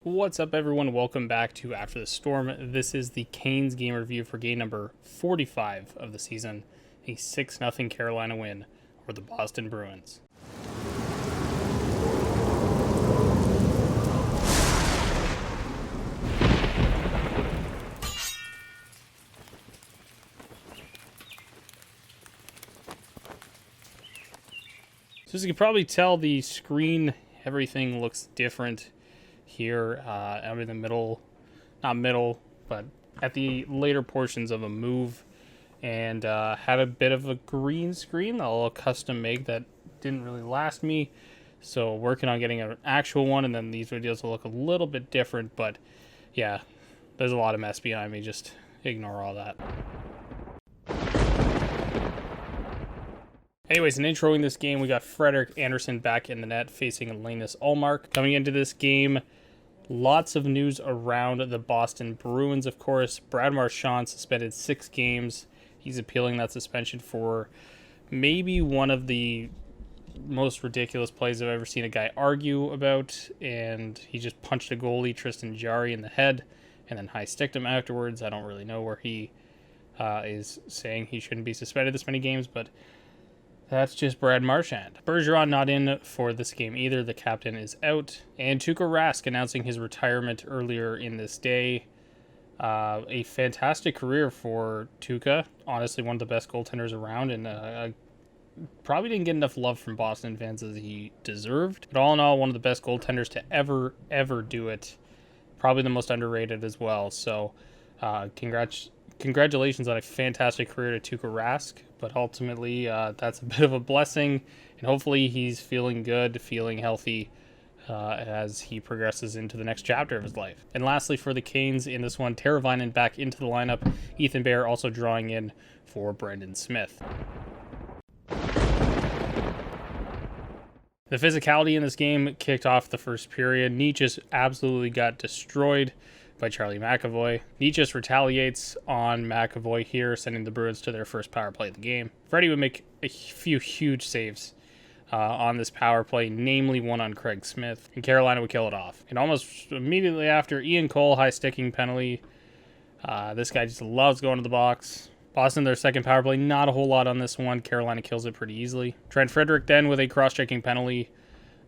What's up, everyone? Welcome back to After the Storm. This is the Canes game review for game number 45 of the season, a 6-0 Carolina win over the Boston Bruins. So as you can probably tell, the screen, everything looks different here. I'm in the middle, not middle, but at the later portions of a move, and had a bit of a green screen, a little custom make that didn't really last me. So working on getting an actual one, and then these videos will look a little bit different, but yeah, there's a lot of mess behind me. Just ignore all that. Anyways, in introing this game, we got Frederik Andersen back in the net facing Linus Ullmark. Coming into this game, lots of news around the Boston Bruins, of course. Brad Marchand suspended 6 games. He's appealing that suspension for maybe one of the most ridiculous plays I've ever seen a guy argue about. And he just punched a goalie, Tristan Jarry, in the head and then high-sticked him afterwards. I don't really know where he is saying he shouldn't be suspended this many games, but that's just Brad Marchand. Bergeron not in for this game either. The captain is out. And Tuukka Rask announcing his retirement earlier in this day. A fantastic career for Tuukka. Honestly, one of the best goaltenders around, and probably didn't get enough love from Boston fans as he deserved. But all in all, one of the best goaltenders to ever do it. Probably the most underrated as well. So congratulations on a fantastic career to Tuukka Rask, but ultimately that's a bit of a blessing, and hopefully he's feeling good, feeling healthy as he progresses into the next chapter of his life. And lastly, for the Canes in this one, Teravainen back into the lineup, Ethan Bear also drawing in for Brendan Smith. The physicality in this game kicked off the first period. Necas absolutely got destroyed by Charlie McAvoy. Necas retaliates on McAvoy here, sending the Bruins to their first power play of the game. Freddie would make a few huge saves on this power play, namely one on Craig Smith, and Carolina would kill it off. And almost immediately after, Ian Cole, high-sticking penalty. This guy just loves going to the box. Boston, their second power play, not a whole lot on this one. Carolina kills it pretty easily. Trent Frederic then with a cross-checking penalty,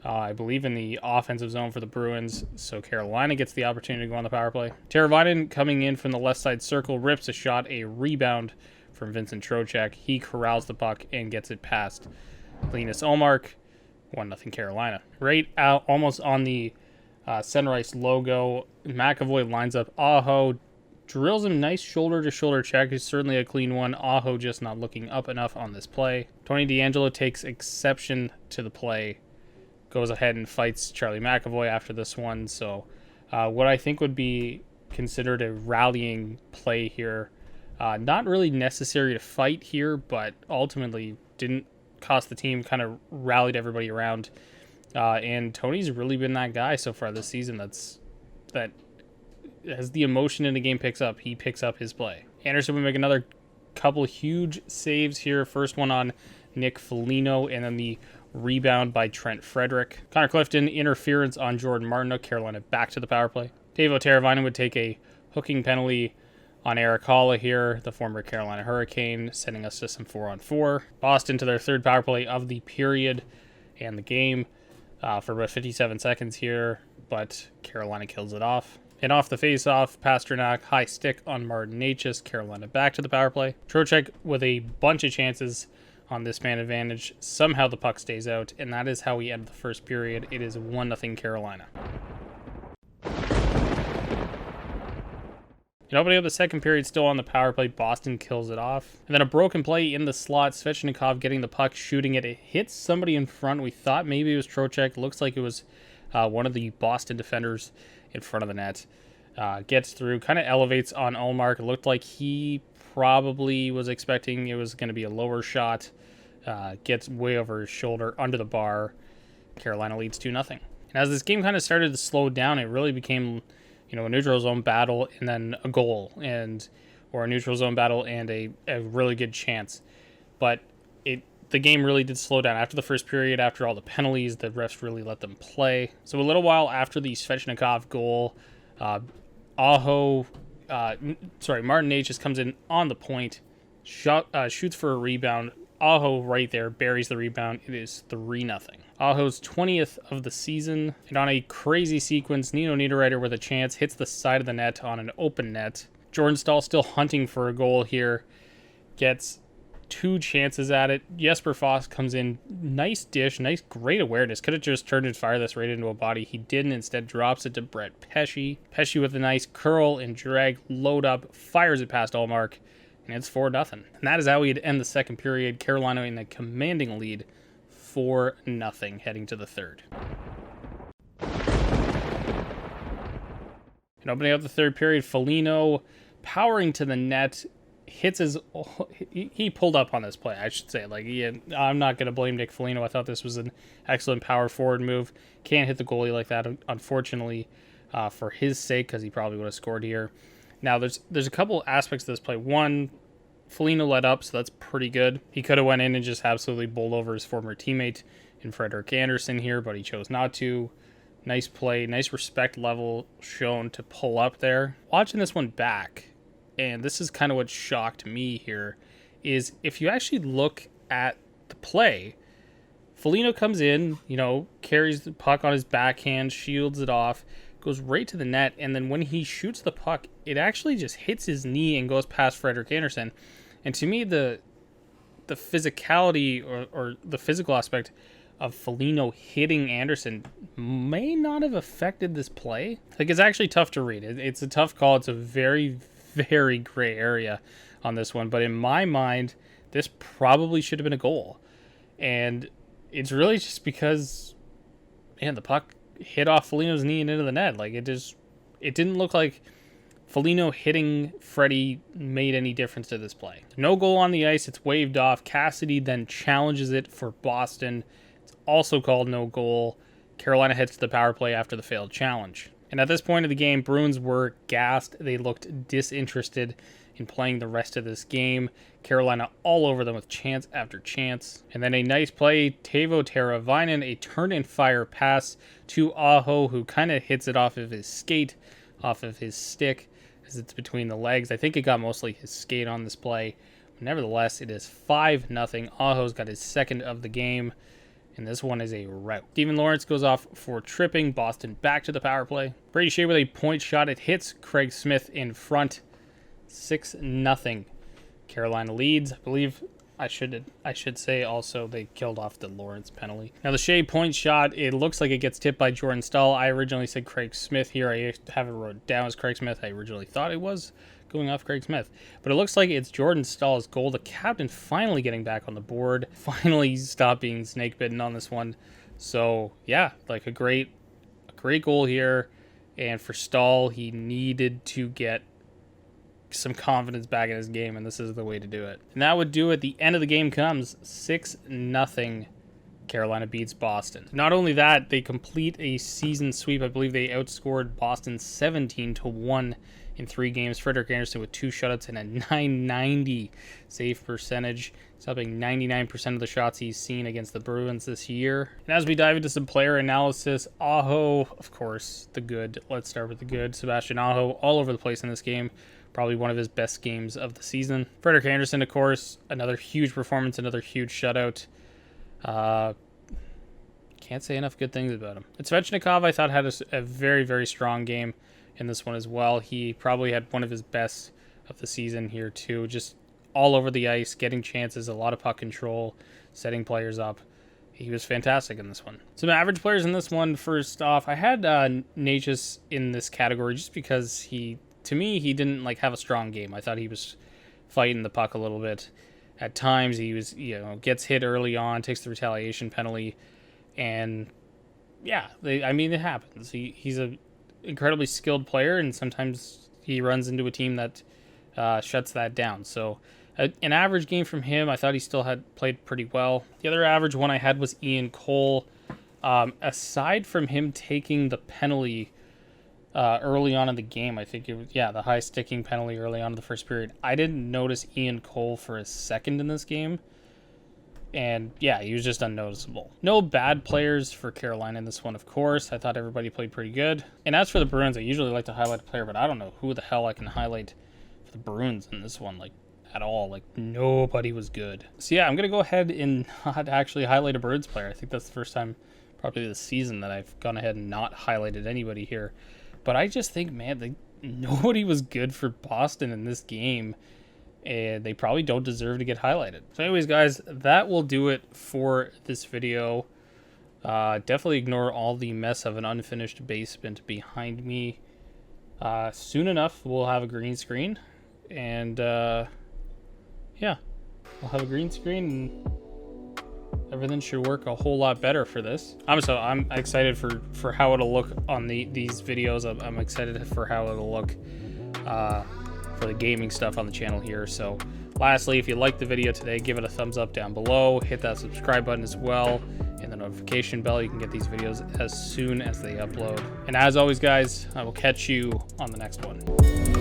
I believe in the offensive zone for the Bruins, so Carolina gets the opportunity to go on the power play. Teravainen coming in from the left side circle, rips a shot, a rebound from Vincent Trocheck. He corrals the puck and gets it past Linus Ullmark. 1-0 Carolina. Right out, almost on the center ice logo, McAvoy lines up Aho, drills him nice shoulder-to-shoulder check. It's certainly a clean one. Aho just not looking up enough on this play. Tony DeAngelo takes exception to the play, goes ahead and fights Charlie McAvoy after this one. So what I think would be considered a rallying play here. Not really necessary to fight here, but ultimately didn't cost the team, kind of rallied everybody around. And Tony's really been that guy so far this season that as the emotion in the game picks up, he picks up his play. Andersen would make another couple huge saves here. First one on Nick Foligno, and then the rebound by Trent Frederic. Connor Clifton, interference on Jordan Martinook. Carolina back to the power play. Teuvo Teravainen would take a hooking penalty on Erik Haula here, the former Carolina Hurricane, sending us to some 4-on-4. Boston to their third power play of the period and the game for about 57 seconds here, but Carolina kills it off. And off the face-off, Pasternak, high stick on Martin Necas. Carolina back to the power play. Trocheck with a bunch of chances on this man advantage. Somehow the puck stays out, and that is how we end the first period. It is 1-0 Carolina. And opening up the second period, still on the power play, Boston kills it off. And then a broken play in the slot, Svechnikov getting the puck, shooting it. It hits somebody in front. We thought maybe it was Trocheck. Looks like it was one of the Boston defenders in front of the net. Gets through, kind of elevates on Ullmark. It looked like he probably was expecting it was going to be a lower shot. Gets way over his shoulder, under the bar. Carolina leads 2-0. And as this game kind of started to slow down, it really became, a neutral zone battle and then a goal, or a neutral zone battle and a really good chance. But it the game really did slow down after the first period. After all the penalties, the refs really let them play. So a little while after the Svechnikov goal, Martin Necas comes in on the point, shoots for a rebound. Aho right there buries the rebound. It is 3-0. Aho's 20th of the season. And on a crazy sequence, Nino Niederreiter with a chance hits the side of the net on an open net. Jordan Staal still hunting for a goal here. Gets 2 chances at it. Jesper Foss comes in. Nice dish. Nice, great awareness. Could have just turned and fired this right into a body. He didn't. Instead drops it to Brett Pesce. Pesce with a nice curl and drag. Load up. Fires it past Allmark. And it's 4-0. And that is how we'd end the second period. Carolina in a commanding lead, 4-0, heading to the third. And opening up the third period, Foligno powering to the net, hits his... He pulled up on this play, I should say. I'm not going to blame Nick Foligno. I thought this was an excellent power forward move. Can't hit the goalie like that, unfortunately, for his sake, because he probably would have scored here. Now, there's a couple aspects to this play. One, Foligno let up, so that's pretty good. He could have went in and just absolutely bowled over his former teammate in Frederik Andersen here, but he chose not to. Nice play, nice respect level shown to pull up there. Watching this one back, and this is kind of what shocked me here, is if you actually look at the play, Foligno comes in, carries the puck on his backhand, shields it off, goes right to the net, and then when he shoots the puck, it actually just hits his knee and goes past Frederik Andersen. And to me, the physicality or the physical aspect of Foligno hitting Andersen may not have affected this play. It's actually tough to read. It's a tough call. It's a very, very gray area on this one. But in my mind, this probably should have been a goal. And it's really just because, the puck hit off Foligno's knee and into the net. It didn't look like Foligno hitting Freddie made any difference to this play. No goal on the ice. It's waved off. Cassidy then challenges it for Boston. It's also called no goal. Carolina heads to the power play after the failed challenge. And at this point of the game, Bruins were gassed. They looked disinterested in playing the rest of this game. Carolina all over them with chance after chance. And then a nice play, Teuvo Teravainen, a turn and fire pass to Aho, who kind of hits it off of his skate, off of his stick, as it's between the legs. I think it got mostly his skate on this play. Nevertheless, it is 5-0. Aho's got his second of the game, and this one is a rout. Steven Lawrence goes off for tripping. Boston back to the power play. Brady Shea with a point shot. It hits Craig Smith in front. 6-0. Carolina leads. I believe I should say also they killed off the Lawrence penalty. Now the Shea point shot, it looks like it gets tipped by Jordan Staal. I originally said Craig Smith here. I have it wrote down as Craig Smith. I originally thought it was going off Craig Smith. But it looks like it's Jordan Stahl's goal. The captain finally getting back on the board. Finally stopped being snake bitten on this one. So yeah, a great goal here. And for Stahl, he needed to get some confidence back in his game, and this is the way to do it. And that would do it. The end of the game comes. 6-0. Carolina beats Boston. Not only that, they complete a season sweep. I believe they outscored Boston 17-1 in 3 games. Frederik Andersen with 2 shutouts and a .990 save percentage. He's helping 99% of the shots he's seen against the Bruins this year. And as we dive into some player analysis, Aho, of course, the good. Let's start with the good. Sebastian Aho, all over the place in this game. Probably one of his best games of the season. Frederik Andersen, of course, another huge performance, another huge shutout. Can't say enough good things about him. And Svechnikov, I thought, had a very, very strong game in this one as well. He probably had one of his best of the season here, too. Just all over the ice, getting chances, a lot of puck control, setting players up. He was fantastic in this one. Some average players in this one. First off, I had Necas in this category just because to me, he didn't have a strong game. I thought he was fighting the puck a little bit. At times, he was, gets hit early on, takes the retaliation penalty, and yeah, it happens. He's an incredibly skilled player, and sometimes he runs into a team that shuts that down. So, an average game from him, I thought he still had played pretty well. The other average one I had was Ian Cole. Aside from him taking the penalty early on in the game, I think it was, the high sticking penalty early on in the first period, I didn't notice Ian Cole for a second in this game. And yeah, he was just unnoticeable. No bad players for Carolina in this one, of course. I thought everybody played pretty good. And as for the Bruins, I usually like to highlight a player, but I don't know who the hell I can highlight for the Bruins in this one, like, at all. Like, nobody was good. So yeah, I'm going to go ahead and not actually highlight a Bruins player. I think that's the first time probably this season that I've gone ahead and not highlighted anybody here. But I just think, man, nobody was good for Boston in this game. And they probably don't deserve to get highlighted. So anyways, guys, that will do it for this video. Definitely ignore all the mess of an unfinished basement behind me. Soon enough, we'll have a green screen. And yeah, we'll have a green screen and everything should work a whole lot better for this. I'm excited for how it'll look on these videos. I'm excited for how it'll look for the gaming stuff on the channel here. So lastly, if you liked the video today, give it a thumbs up down below, hit that subscribe button as well, and the notification bell. You can get these videos as soon as they upload. And as always, guys, I will catch you on the next one.